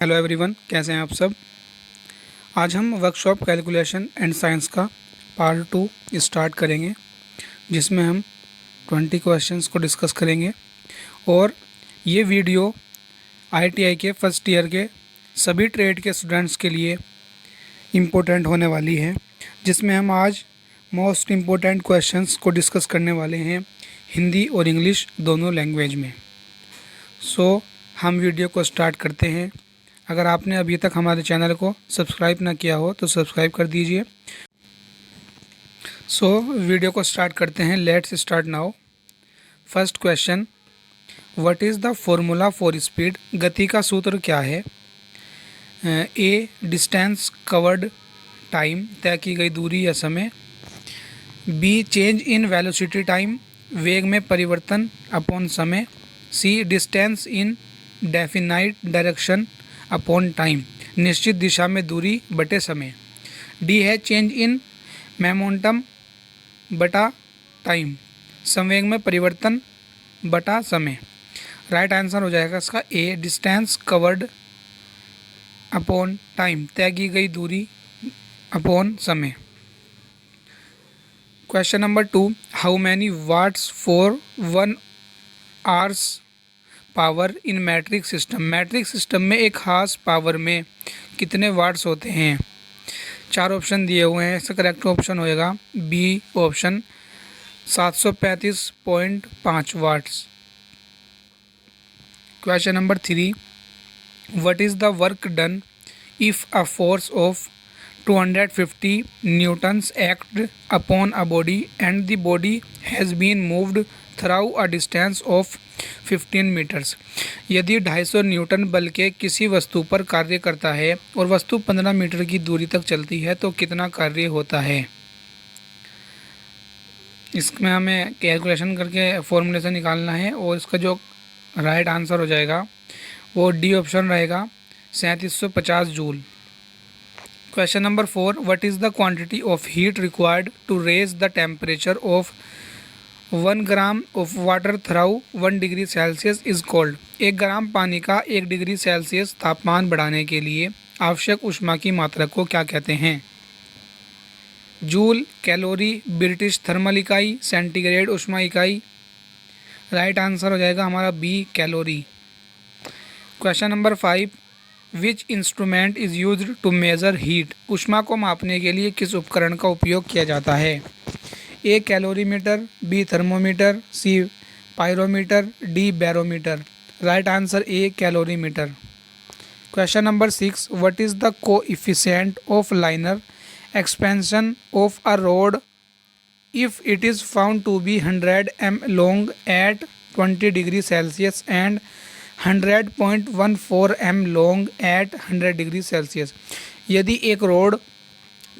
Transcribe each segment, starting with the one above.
Hello everyone, कैसे हैं आप सब। आज हम वर्कशॉप कैलकुलेशन एंड साइंस का पार्ट 2 स्टार्ट करेंगे, जिसमें हम 20 क्वेश्चंस को डिस्कस करेंगे। और ये वीडियो आईटीआई के फर्स्ट ईयर के सभी ट्रेड के स्टूडेंट्स के लिए इम्पोर्टेंट होने वाली है, जिसमें हम आज मोस्ट इम्पोर्टेंट क्वेश्चंस को डिस्कस करने वाले हैं हिंदी और इंग्लिश दोनों लैंग्वेज में। सो हम वीडियो को स्टार्ट करते हैं। अगर आपने अभी तक हमारे चैनल को सब्सक्राइब ना किया हो तो सब्सक्राइब कर दीजिए। सो वीडियो को स्टार्ट करते हैं। Let's start now. First question, what is the formula for speed. गति का सूत्र क्या है। ए, डिस्टेंस कवर्ड टाइम, तय की गई दूरी या समय। B, change in velocity time, वेग में परिवर्तन अपॉन समय। C, distance in definite direction upon time, निश्चित दिशा में दूरी बटे समय। डी है चेंज इन मोमेंटम बटा टाइम, संवेग में परिवर्तन बटा समय। राइट आंसर हो जाएगा इसका A, distance covered upon time, तय की गई दूरी अपॉन समय। Question number 2, how many watts for 1 hours power in metric system. Metric system में एक हार्स पावर में कितने वाट्स होते हैं। 4 ऑप्शन दिए हुए हैं। इसका करेक्ट ऑप्शन होएगा B option, 735.5 watts. Question number 3, what is the work done if a force of 250 newtons act upon a body and the body has been moved through a distance of 15 metres. यदि 250 Newton बल के किसी वस्तु पर कार्य करता है और वस्तु 15 मीटर की दूरी तक चलती है तो कितना कार्य होता है। इसमें हमें कैलकुलेशन करके फॉर्मूलेशन निकालना है और इसका जो राइट आंसर हो जाएगा वो डी ऑप्शन रहेगा, 3750 joule. Question number 4, what is the quantity of heat required to raise the temperature of 1 gram of water through 1 degree Celsius is called. 1 gram पानी का 1 डिग्री सेल्सियस तापमान बढ़ाने के लिए आवश्यक ऊष्मा की मात्रा को क्या कहते हैं। जूल, कैलोरी, ब्रिटिश थर्मल इकाई, सेंटीग्रेड ऊष्मा इकाई। राइट आंसर हो जाएगा हमारा B, calorie. Question number 5, which instrument is used to measure heat. ऊष्मा को मापने के लिए किस उपकरण का उपयोग किया जाता है। A, calorimeter, B, thermometer, C, pyrometer, D, barometer. Right answer A, calorimeter. Question number 6, what is the coefficient of linear expansion of a rod if it is found to be 100 m long at 20 degree Celsius and 100.14 m long at 100 degree Celsius. यदि एक road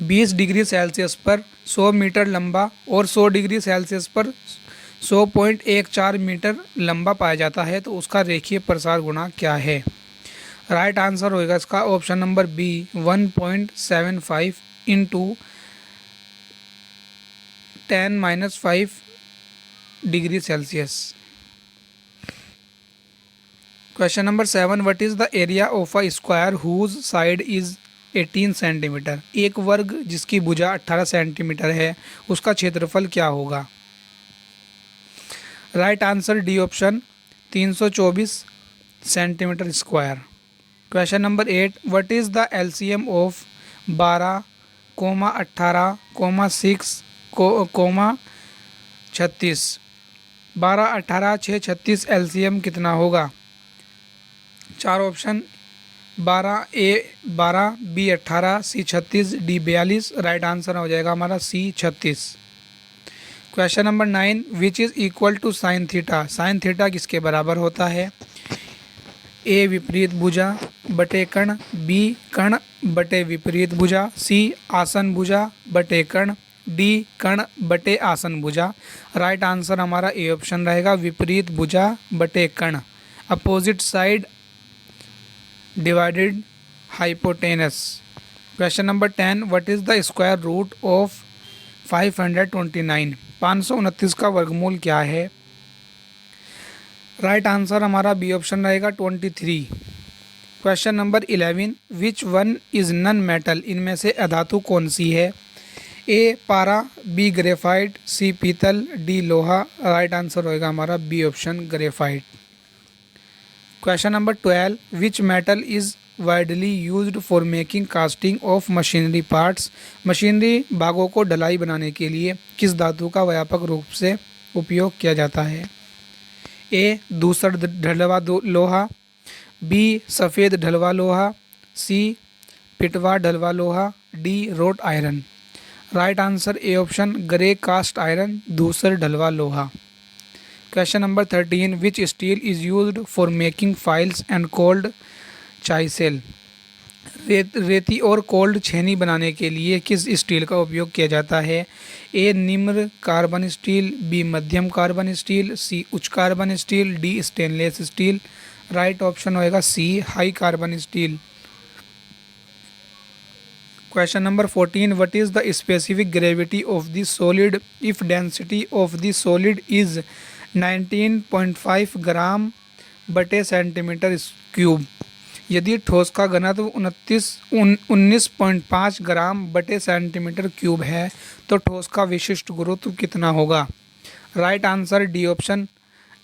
20 degree Celsius पर 100 metre लंबा और 100 degree Celsius पर 100.14 metre लंबा पाया जाता है तो उसका रेखीय प्रसार गुणांक क्या है। राइट आंसर होएगा इसका option number B, 1.75 into 10-5 degree Celsius. Question number 7, what is the area of a square whose side is 18 centimetre. एक वर्ग जिसकी भुजा 18 सेंटीमीटर है उसका क्षेत्रफल क्या होगा। Right answer D option, 324 centimetre square. Question number 8, what is the LCM of 12, 18, 6, 36। 12, 18, 6, 36 LCM कितना होगा। 4 option, 12, A 12, B 18, C 36, D 42। Right answer हो जाएगा हमारा C 36। Question number 9, which is equal to sine theta. Sine theta किसके बराबर होता है। ए, विपरीत भुजा बटे कर्ण, बी, कर्ण बटे विपरीत भुजा, सी, आसन भुजा बटे कर्ण, डी, कर्ण बटे आसन भुजा। राइट आंसर हमारा ए ऑप्शन रहेगा, विपरीत भुजा बटे कर्ण, opposite side divided hypotenuse. Question number 10, what is the square root of 529। 529 का वर्गमूल क्या है। राइट आंसर हमारा बी ऑप्शन रहेगा 23। Question number 11, which one is non metal, इनमें से अधातु कौन सी है? ए पारा, बी ग्रेफाइट, सी पीतल, डी लोहा। राइट आंसर होएगा हमारा B option graphite. Question number 12, which metal is widely used for making casting of machinery parts, machinery भागों को ढलाई बनाने के लिए किस धातु का व्यापक रूप से उपयोग किया जाता है? ए धूसर ढलवा लोहा, बी सफ़ेद ढलवा लोहा, सी पिटवा ढलवा लोहा, D wrought iron. Right answer A option grey cast iron, धूसर ढलवा लोहा। Question number 13, which steel is used for making files and cold chisel, रेती और कोल्ड छेनी बनाने के लिए किस स्टील का उपयोग किया जाता है? ए निम्न कार्बन स्टील, बी मध्यम कार्बन स्टील, सी उच्च carbon steel, D stainless steel. Right option होएगा C high carbon steel. Question number 14, what is the specific gravity of the solid if density of the solid is 19.5 gram बटे centimetre cube, यदि ठोस का घनत्व 19.5 gram बटे centimetre cube है तो ठोस का विशिष्ट गुरुत्व कितना होगा? Right answer D option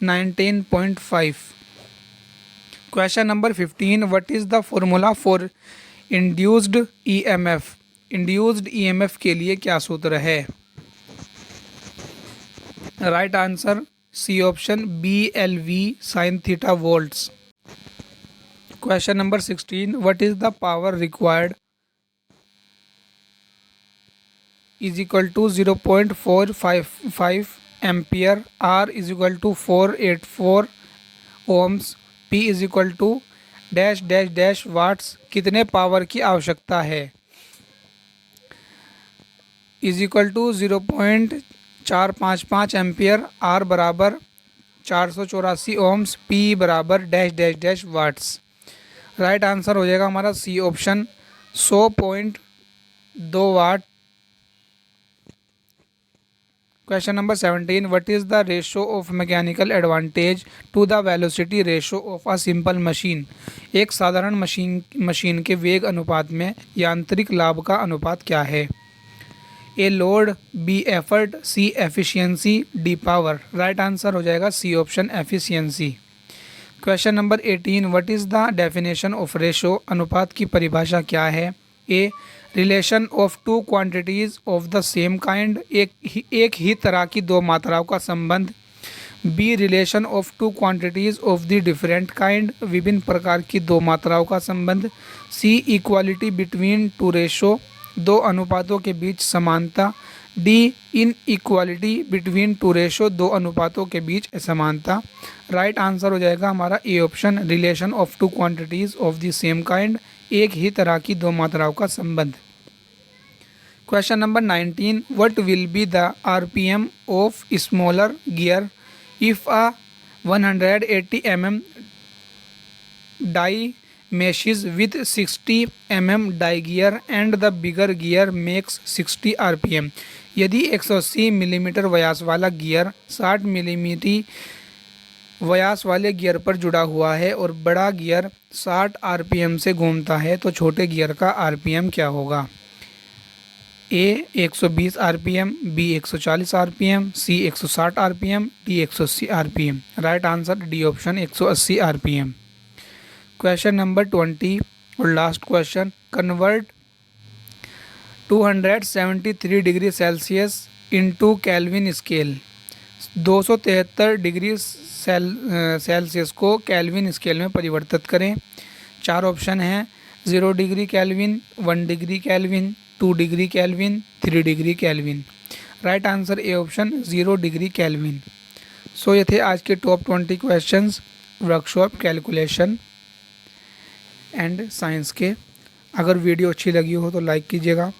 19.5। Question number 15, what is the formula for induced EMF, induced EMF के लिए क्या सूत्र है? Right answer C option BLV sin theta volts. Question number 16, what is the power required is equal to 0.455 ampere, R is equal to 484 ohms, P is equal to dash dash dash watts, कितने power की आवश्यकता है? Is equal to 0.455 ampere, R बराबर 484 ohms, P बराबर dash dash dash watts. Right answer हो जाएगा हमारा C option 100.2 watt. Question number 17, what is the ratio of mechanical advantage to the velocity ratio of a simple machine, एक साधारण machine के वेग अनुपात में यांत्रिक लाभ का अनुपात क्या है? A load, B effort, C efficiency, D power. Right answer हो जाएगा C option efficiency. Question number 18, what is the definition of ratio, अनुपात की परिभाषा क्या है? A relation of two quantities of the same kind, एक ही तरह की दो मात्राओं का संबंध। B relation of two quantities of the different kind, विभिन्न प्रकार की दो मात्राओं का संबंध। C equality between to ratio, दो अनुपातों के बीच समानता। D in equality between to ratio, दो अनुपातों के बीच असमानता। राइट आंसर हो जाएगा हमारा A option relation of two quantities of the same kind, एक ही तरह की दो मात्राओं का संबंध। Question number 19, what will be the RPM of smaller gear if a 180 mm die meshes with 60 mm die gear and the bigger gear makes 60 rpm, यदि 180 millimetre व्यास वाला गियर 60 मिलीमीटर व्यास वाले गियर पर जुड़ा हुआ है और बड़ा गियर 60 आरपीएम से घूमता है तो छोटे गियर का आरपीएम क्या होगा? A 120 RPM, B 140 RPM, C 160 RPM, D 180 RPM. Right answer D option 180 RPM. Question number 20 और last question, convert 273 degree Celsius into kelvin scale, 273 degree Celsius को केल्विन स्केल में परिवर्तित करें। चार ऑप्शन हैं, 0 degree kelvin, 1 degree kelvin, 2 degree kelvin, 3 degree kelvin. Right answer A option 0 degree kelvin. So ये थे आज के top 20 questions workshop calculation and science के। अगर वीडियो अच्छी लगी हो तो लाइक कीजिएगा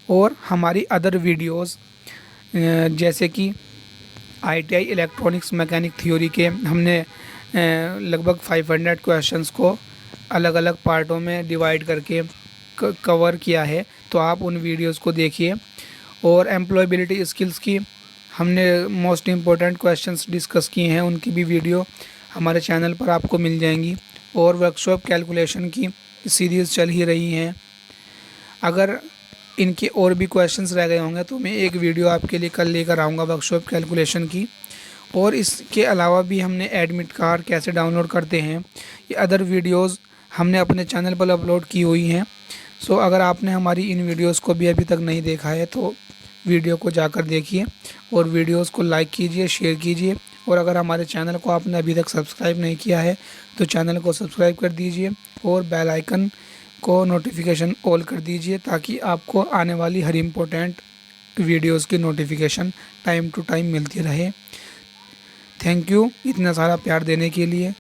और हमारी अदर वीडियोस जैसे कि ITI इलेक्ट्रॉनिक्स मैकेनिक थ्योरी के हमने लगभग 500 क्वेश्चंस को अलग अलग पार्टों में डिवाइड करके कवर किया है, तो आप उन वीडियोस को देखिए। और एम्प्लॉयबिलिटी स्किल्स की हमने मोस्ट इम्पोर्टेंट क्वेश्चंस डिस्कस किए हैं, उनकी भी वीडियो हमारे चैनल पर आपको मिल जाएंगी। और वर्कशॉप कैलकुलेशन की सीरीज़ चल ही रही हैं। अगर इनके और भी क्वेश्चंस रह गए होंगे तो मैं एक वीडियो आपके लिए कल लेकर आऊँगा वर्कशॉप कैलकुलेशन की। और इसके अलावा भी हमने एडमिट कार्ड कैसे डाउनलोड करते हैं, ये अदर वीडियोस हमने अपने चैनल पर अपलोड की हुई हैं। सो अगर आपने हमारी इन वीडियोस को भी अभी तक नहीं देखा है तो वीडियो को जाकर देखिए और वीडियोस को लाइक कीजिए, शेयर कीजिए। और अगर हमारे चैनल को आपने अभी तक सब्सक्राइब नहीं किया है तो चैनल को सब्सक्राइब कर दीजिए और बेल आइकन को नोटिफिकेशन ऑल कर दीजिए, ताकि आपको आने वाली हर इम्पोर्टेंट वीडियोस की नोटिफिकेशन टाइम टू टाइम मिलती रहे। थैंक यू इतना सारा प्यार देने के लिए।